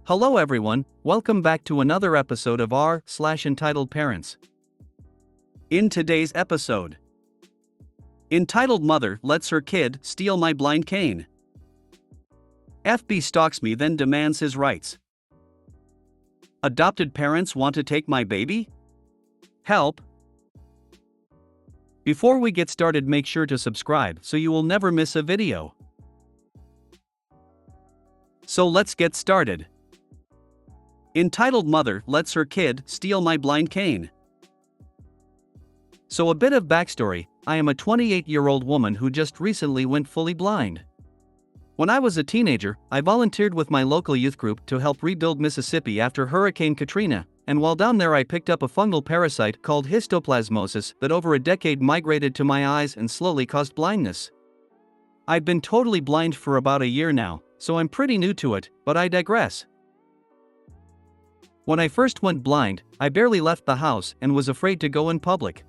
Hello everyone, welcome back to another episode of r/Entitled Parents. In today's episode, entitled mother lets her kid steal my blind cane. FB stalks me then demands his rights. Adopted parents want to take my baby? Help! Before we get started, make sure to subscribe so you will never miss a video. So let's get started. Entitled mother lets her kid steal my blind cane. So a bit of backstory, I am a 28-year-old woman who just recently went fully blind. When I was a teenager, I volunteered with my local youth group to help rebuild Mississippi after Hurricane Katrina, and while down there I picked up a fungal parasite called histoplasmosis that over a decade migrated to my eyes and slowly caused blindness. I've been totally blind for about a year now, so I'm pretty new to it, but I digress. When I first went blind, I barely left the house and was afraid to go in public.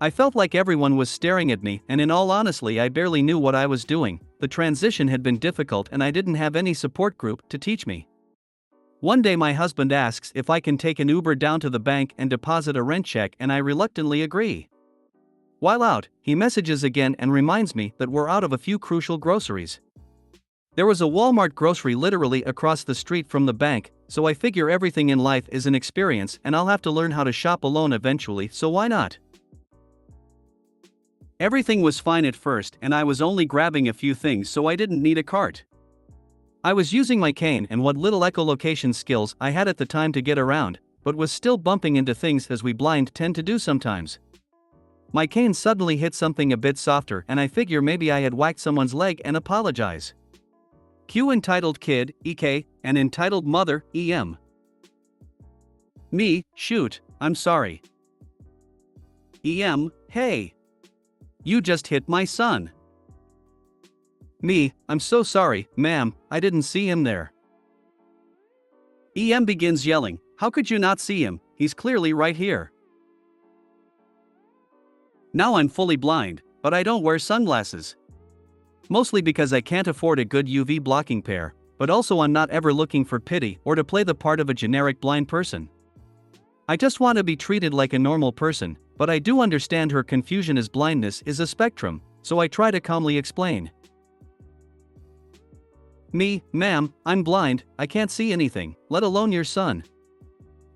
I felt like everyone was staring at me, and in all honesty, I barely knew what I was doing. The transition had been difficult and I didn't have any support group to teach me. One day my husband asks if I can take an Uber down to the bank and deposit a rent check, and I reluctantly agree. While out, he messages again and reminds me that we're out of a few crucial groceries. There was a Walmart grocery literally across the street from the bank, so I figure everything in life is an experience and I'll have to learn how to shop alone eventually, so why not? Everything was fine at first and I was only grabbing a few things, so I didn't need a cart. I was using my cane and what little echolocation skills I had at the time to get around, but was still bumping into things as we blind tend to do sometimes. My cane suddenly hit something a bit softer and I figure maybe I had whacked someone's leg and apologize. Cue entitled kid, EK, and entitled mother, EM. Me, shoot, I'm sorry. EM, hey. You just hit my son. Me, I'm so sorry, ma'am, I didn't see him there. EM begins yelling, how could you not see him, he's clearly right here. Now I'm fully blind, but I don't wear sunglasses. Mostly because I can't afford a good UV blocking pair, but also I'm not ever looking for pity or to play the part of a generic blind person. I just want to be treated like a normal person, but I do understand her confusion as blindness is a spectrum, so I try to calmly explain. Me, ma'am, I'm blind, I can't see anything, let alone your son.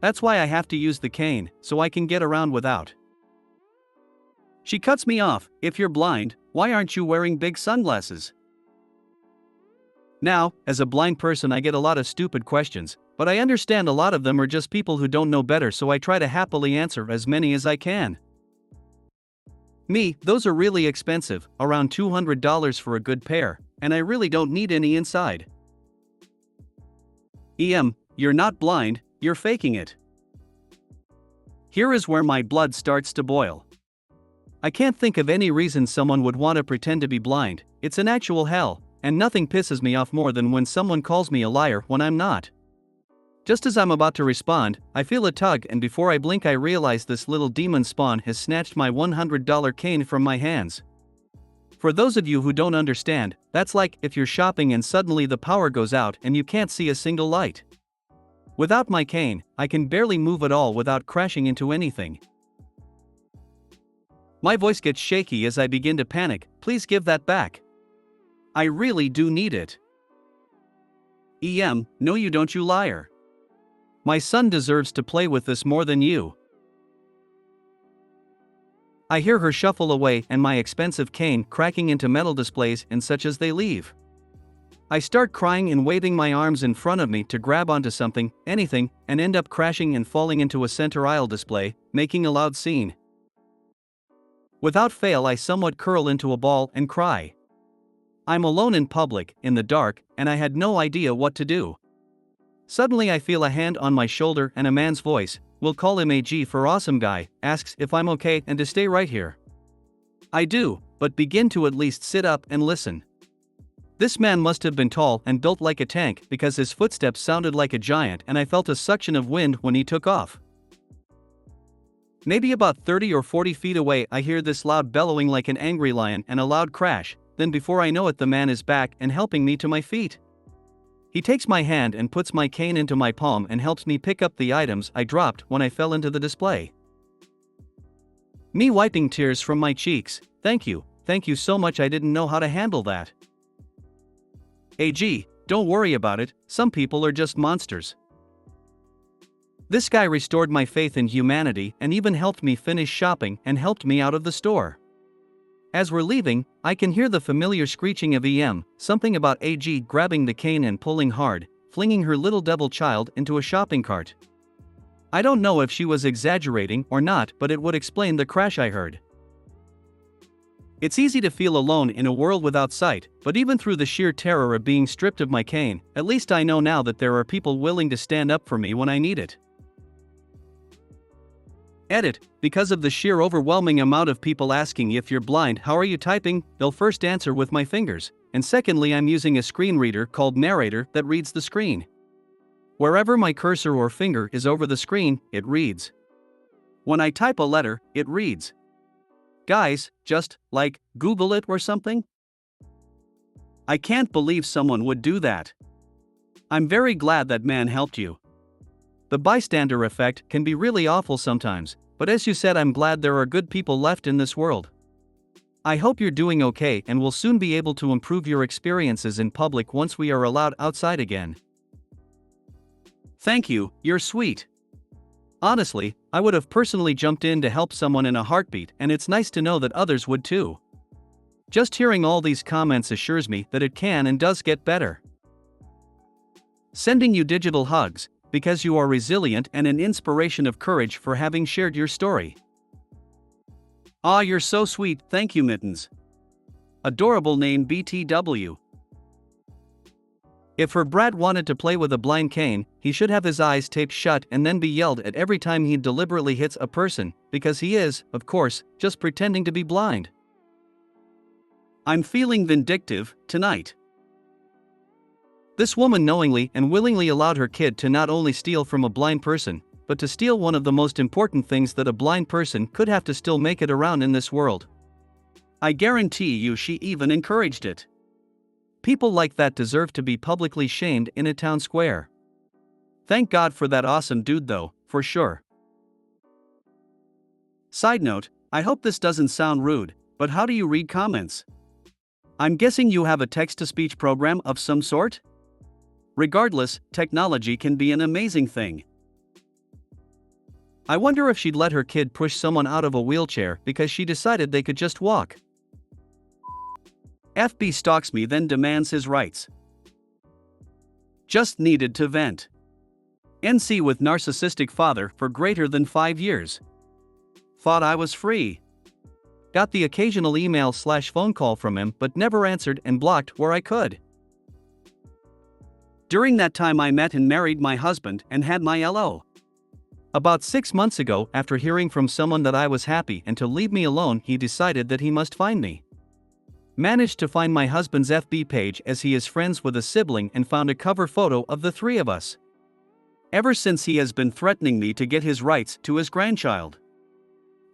That's why I have to use the cane, so I can get around without. She cuts me off, if you're blind, why aren't you wearing big sunglasses? Now, as a blind person I get a lot of stupid questions, but I understand a lot of them are just people who don't know better, so I try to happily answer as many as I can. Me, those are really expensive, around $200 for a good pair, and I really don't need any inside. EM, you're not blind, you're faking it. Here is where my blood starts to boil. I can't think of any reason someone would want to pretend to be blind, it's an actual hell, and nothing pisses me off more than when someone calls me a liar when I'm not. Just as I'm about to respond, I feel a tug, and before I blink I realize this little demon spawn has snatched my $100 cane from my hands. For those of you who don't understand, that's like if you're shopping and suddenly the power goes out and you can't see a single light. Without my cane, I can barely move at all without crashing into anything. My voice gets shaky as I begin to panic, please give that back. I really do need it. EM, no you don't, you liar. My son deserves to play with this more than you. I hear her shuffle away and my expensive cane cracking into metal displays and such as they leave. I start crying and waving my arms in front of me to grab onto something, anything, and end up crashing and falling into a center aisle display, making a loud scene. Without fail I somewhat curl into a ball and cry. I'm alone in public, in the dark, and I had no idea what to do. Suddenly I feel a hand on my shoulder and a man's voice, we'll call him AG for awesome guy, asks if I'm okay and to stay right here. I do, but begin to at least sit up and listen. This man must have been tall and built like a tank because his footsteps sounded like a giant and I felt a suction of wind when he took off. Maybe about 30 or 40 feet away I hear this loud bellowing like an angry lion and a loud crash, then before I know it the man is back and helping me to my feet. He takes my hand and puts my cane into my palm and helps me pick up the items I dropped when I fell into the display. Me wiping tears from my cheeks. Thank you so much, I didn't know how to handle that. AG, don't worry about it, some people are just monsters. This guy restored my faith in humanity and even helped me finish shopping and helped me out of the store. As we're leaving, I can hear the familiar screeching of EM, something about AG grabbing the cane and pulling hard, flinging her little devil child into a shopping cart. I don't know if she was exaggerating or not, but it would explain the crash I heard. It's easy to feel alone in a world without sight, but even through the sheer terror of being stripped of my cane, at least I know now that there are people willing to stand up for me when I need it. Edit, because of the sheer overwhelming amount of people asking if you're blind, how are you typing, they'll first answer with my fingers, and secondly I'm using a screen reader called Narrator that reads the screen. Wherever my cursor or finger is over the screen, it reads. When I type a letter, it reads. Guys, just, like, Google it or something? I can't believe someone would do that. I'm very glad that man helped you. The bystander effect can be really awful sometimes, but as you said, I'm glad there are good people left in this world. I hope you're doing okay and will soon be able to improve your experiences in public once we are allowed outside again. Thank you, you're sweet. Honestly, I would have personally jumped in to help someone in a heartbeat, and it's nice to know that others would too. Just hearing all these comments assures me that it can and does get better. Sending you digital hugs, because you are resilient and an inspiration of courage for having shared your story. Aw, you're so sweet, thank you Mittens. Adorable name BTW. If her brat wanted to play with a blind cane, he should have his eyes taped shut and then be yelled at every time he deliberately hits a person, because he is, of course, just pretending to be blind. I'm feeling vindictive tonight. This woman knowingly and willingly allowed her kid to not only steal from a blind person, but to steal one of the most important things that a blind person could have to still make it around in this world. I guarantee you she even encouraged it. People like that deserve to be publicly shamed in a town square. Thank God for that awesome dude though, for sure. Side note, I hope this doesn't sound rude, but how do you read comments? I'm guessing you have a text-to-speech program of some sort? Regardless, technology can be an amazing thing. I wonder if she'd let her kid push someone out of a wheelchair because she decided they could just walk. FB stalks me then demands his rights. Just needed to vent. NC with narcissistic father for greater than 5 years. Thought I was free. Got the occasional email/phone call from him but never answered and blocked where I could. During that time I met and married my husband and had my LO. About 6 months ago, after hearing from someone that I was happy and to leave me alone, he decided that he must find me. Managed to find my husband's FB page as he is friends with a sibling and found a cover photo of the three of us. Ever since he has been threatening me to get his rights to his grandchild.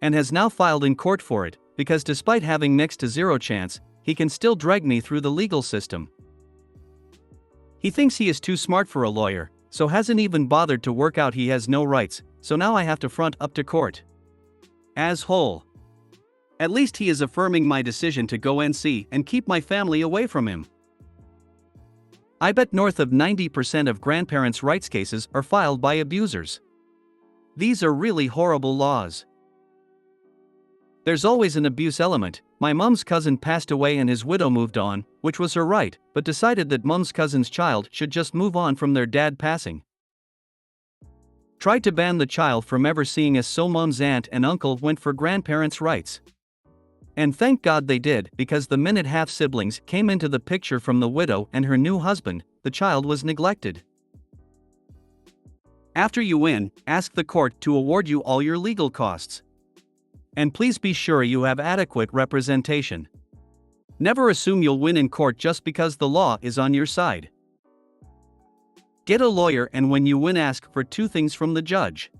And has now filed in court for it, because despite having next to zero chance, he can still drag me through the legal system. He thinks he is too smart for a lawyer, so hasn't even bothered to work out he has no rights, so now I have to front up to court. As whole. At least he is affirming my decision to go NC and keep my family away from him. I bet north of 90% of grandparents' rights cases are filed by abusers. These are really horrible laws. There's always an abuse element. My mom's cousin passed away and his widow moved on, which was her right, but decided that mom's cousin's child should just move on from their dad passing. Tried to ban the child from ever seeing us, so mom's aunt and uncle went for grandparents' rights. And thank God they did, because the minute half-siblings came into the picture from the widow and her new husband, the child was neglected. After you win, ask the court to award you all your legal costs. And please be sure you have adequate representation. Never assume you'll win in court just because the law is on your side. Get a lawyer, and when you win, ask for 2 things from the judge.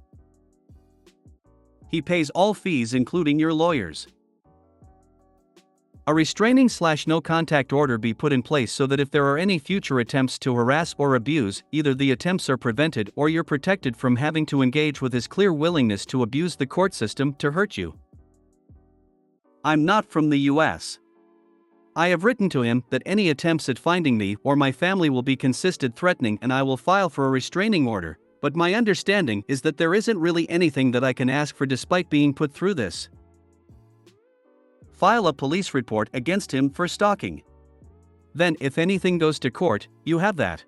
He pays all fees including your lawyers. A restraining/no contact order be put in place so that if there are any future attempts to harass or abuse, either the attempts are prevented or you're protected from having to engage with his clear willingness to abuse the court system to hurt you. I'm not from the US. I have written to him that any attempts at finding me or my family will be considered threatening and I will file for a restraining order, but my understanding is that there isn't really anything that I can ask for despite being put through this. File a police report against him for stalking. Then, if anything goes to court, you have that.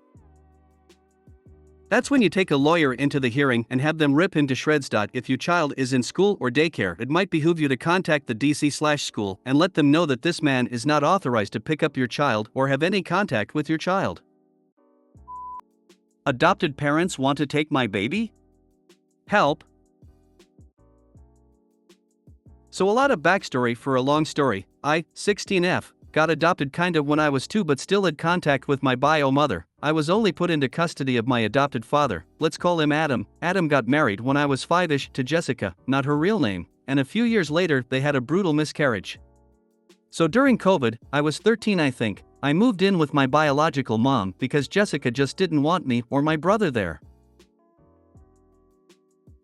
That's when you take a lawyer into the hearing and have them rip him to shreds. If your child is in school or daycare, it might behoove you to contact the DC/school and let them know that this man is not authorized to pick up your child or have any contact with your child. Adopted parents want to take my baby? Help! So a lot of backstory for a long story. I, 16F, got adopted kinda when I was 2 but still had contact with my bio mother. I was only put into custody of my adopted father, let's call him Adam. Adam got married when I was 5ish to Jessica, not her real name, and a few years later they had a brutal miscarriage. So during COVID, I was 13 I think, I moved in with my biological mom because Jessica just didn't want me or my brother there.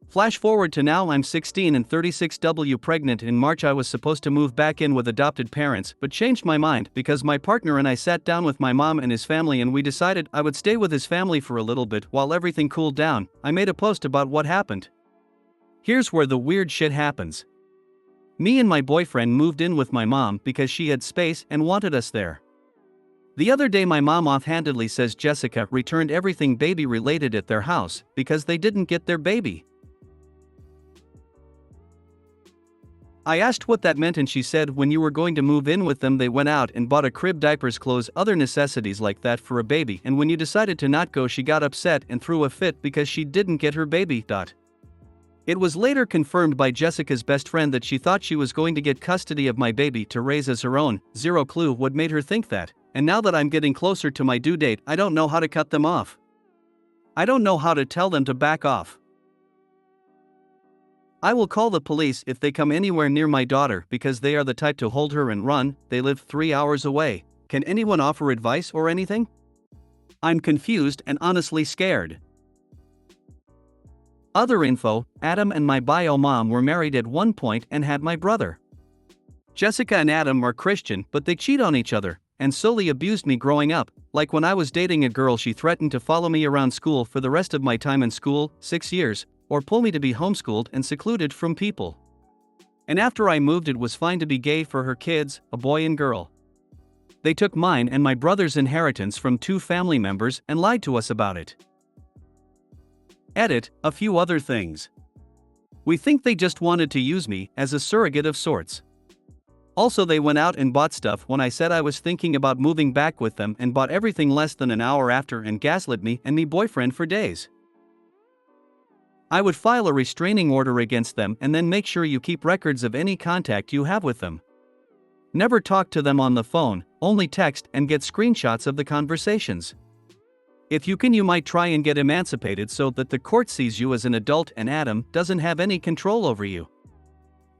Flash forward to now, I'm 16 and 36W pregnant. In March I was supposed to move back in with adopted parents but changed my mind because my partner and I sat down with my mom and his family and we decided I would stay with his family for a little bit while everything cooled down. I made a post about what happened. Here's where the weird shit happens. Me and my boyfriend moved in with my mom because she had space and wanted us there. The other day my mom offhandedly says Jessica returned everything baby related at their house because they didn't get their baby. I asked what that meant and she said when you were going to move in with them they went out and bought a crib, diapers, clothes, other necessities like that for a baby, and when you decided to not go she got upset and threw a fit because she didn't get her baby. It was later confirmed by Jessica's best friend that she thought she was going to get custody of my baby to raise as her own. Zero clue what made her think that, and now that I'm getting closer to my due date I don't know how to cut them off. I don't know how to tell them to back off. I will call the police if they come anywhere near my daughter because they are the type to hold her and run. They live 3 hours away. Can anyone offer advice or anything? I'm confused and honestly scared. Other info, Adam and my bio mom were married at one point and had my brother. Jessica and Adam are Christian but they cheat on each other and solely abused me growing up. Like when I was dating a girl she threatened to follow me around school for the rest of my time in school, 6 years, or pull me to be homeschooled and secluded from people. And after I moved it was fine to be gay for her kids, a boy and girl. They took mine and my brother's inheritance from 2 family members and lied to us about it. Edit, a few other things. We think they just wanted to use me as a surrogate of sorts. Also they went out and bought stuff when I said I was thinking about moving back with them and bought everything less than an hour after and gaslit me and me boyfriend for days. I would file a restraining order against them and then make sure you keep records of any contact you have with them. Never talk to them on the phone, only text and get screenshots of the conversations. If you can you might try and get emancipated so that the court sees you as an adult and Adam doesn't have any control over you.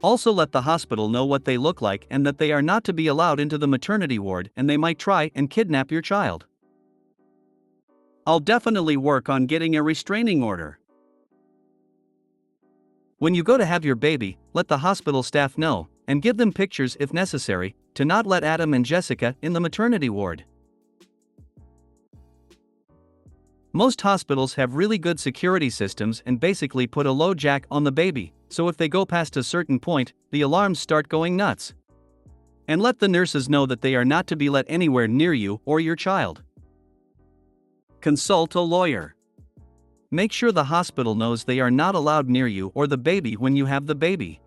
Also let the hospital know what they look like and that they are not to be allowed into the maternity ward and they might try and kidnap your child. I'll definitely work on getting a restraining order. When you go to have your baby, let the hospital staff know, and give them pictures if necessary, to not let Adam and Jessica in the maternity ward. Most hospitals have really good security systems and basically put a low jack on the baby, so if they go past a certain point, the alarms start going nuts. And let the nurses know that they are not to be let anywhere near you or your child. Consult a lawyer. Make sure the hospital knows they are not allowed near you or the baby when you have the baby.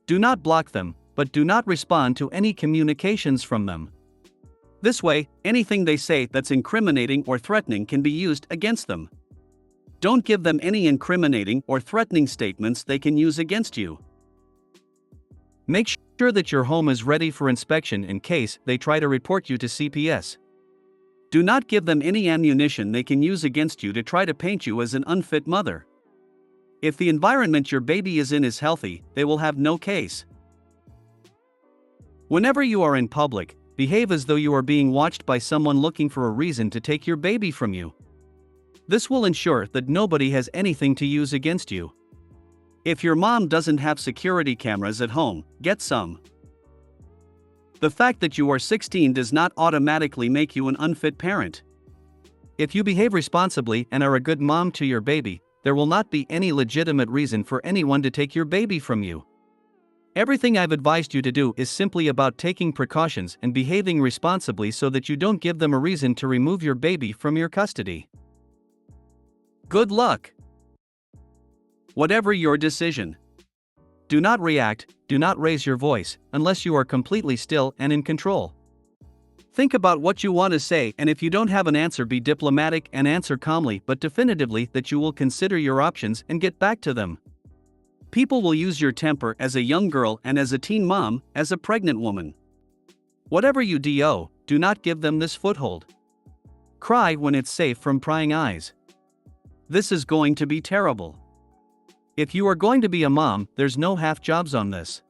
Do not block them, but do not respond to any communications from them. This way, anything they say that's incriminating or threatening can be used against them. Don't give them any incriminating or threatening statements they can use against you. Make sure that your home is ready for inspection in case they try to report you to CPS. Do not give them any ammunition they can use against you to try to paint you as an unfit mother. If the environment your baby is in is healthy, they will have no case. Whenever you are in public, behave as though you are being watched by someone looking for a reason to take your baby from you. This will ensure that nobody has anything to use against you. If your mom doesn't have security cameras at home, get some. The fact that you are 16 does not automatically make you an unfit parent. If you behave responsibly and are a good mom to your baby, there will not be any legitimate reason for anyone to take your baby from you. Everything I've advised you to do is simply about taking precautions and behaving responsibly so that you don't give them a reason to remove your baby from your custody. Good luck! Whatever your decision. Do not react, do not raise your voice, unless you are completely still and in control. Think about what you want to say, and if you don't have an answer, be diplomatic and answer calmly but definitively that you will consider your options and get back to them. People will use your temper as a young girl and as a teen mom, as a pregnant woman. Whatever you do not give them this foothold. Cry when it's safe from prying eyes. This is going to be terrible. If you are going to be a mom, there's no half jobs on this.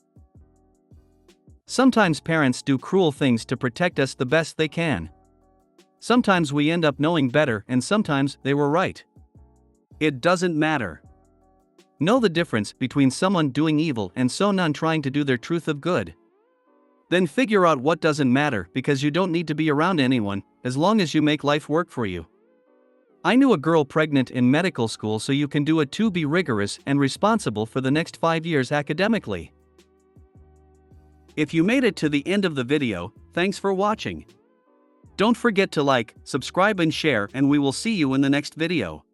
Sometimes parents do cruel things to protect us the best they can. Sometimes we end up knowing better, and sometimes they were right. It doesn't matter. Know the difference between someone doing evil and someone trying to do their truth of good. Then figure out what doesn't matter, because you don't need to be around anyone, as long as you make life work for you. I knew a girl pregnant in medical school, so you can do it too. Be rigorous and responsible for the next 5 years academically. If you made it to the end of the video, thanks for watching. Don't forget to like, subscribe and share, and we will see you in the next video.